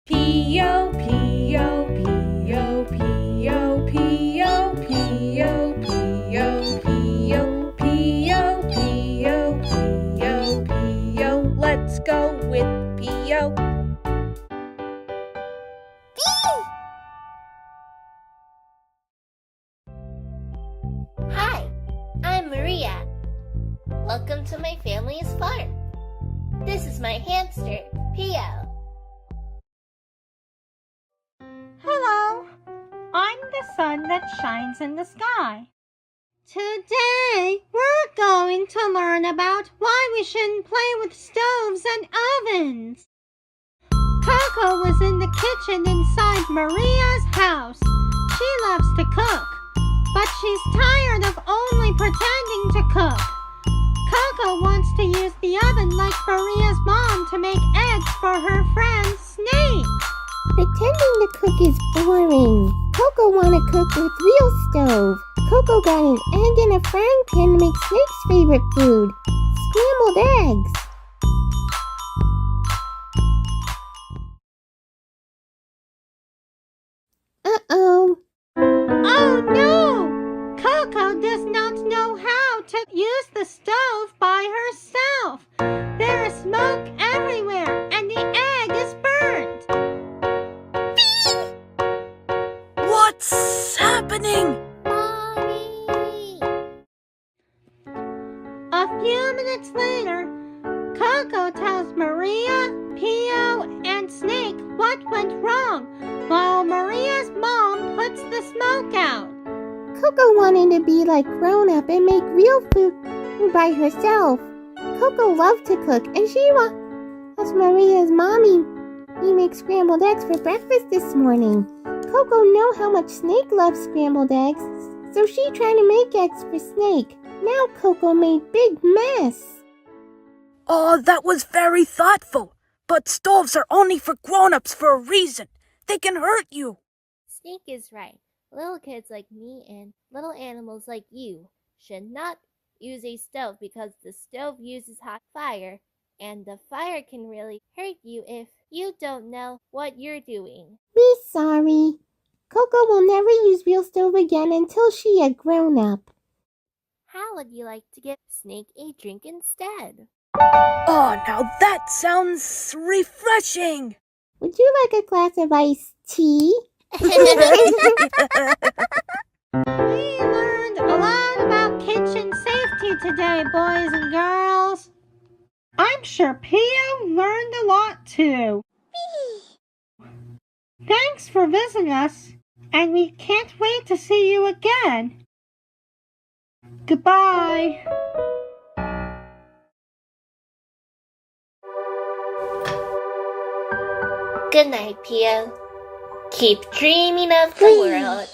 Piyo, Piyo, Piyo, Piyo, Piyo, Piyo, Piyo, Piyo, Piyo, Piyo, Piyo, Piyo. Let's go with Piyo. Hi, I'm Maria. Welcome to my family's farm. This is my hamster, Piyo. Hello, I'm the sun that shines in the sky. Today, we're going to learn about why we shouldn't play with stoves and ovens. Coco was in the kitchen inside Maria's house. She loves to cook, but she's tired of only pretending to cook. Coco wants to use the oven like Maria's mom to make eggs for her friend Snake. Pretending to cook is boring. Coco wanna cook with real stove. Coco got an egg in a frying pan to make Snake's favorite food, scrambled eggs. Uh-oh. Oh no! Coco does not know how to use the stove by herself. There is smoke everywhere and the egg is burned. What's happening? Mommy! A few minutes later, Coco tells Maria, Piyo, and Snake what went wrong, while Maria's mom puts the smoke out. Coco wanted to be like grown-up and make real food by herself. Coco loved to cook, and she was Maria's mommy. We make scrambled eggs for breakfast this morning. Coco know how much Snake loves scrambled eggs, so she tried to make eggs for Snake. Now Coco made big mess. Oh, that was very thoughtful. But stoves are only for grown-ups for a reason. They can hurt you. Snake is right. Little kids like me and little animals like you should not use a stove because the stove uses hot fire, and the fire can really hurt you if you don't know what you're doing. Be sorry. Coco will never use real stove again until she a grown-up. How would you like to give Snake a drink instead? Oh, now that sounds refreshing. Would you like a glass of iced tea? We learned a lot about kitchen safety today, boys and girls. I'm sure Piyo learned a lot too. Thanks for visiting us, and we can't wait to see you again. Goodbye. Good night, Piyo. Keep dreaming of the world.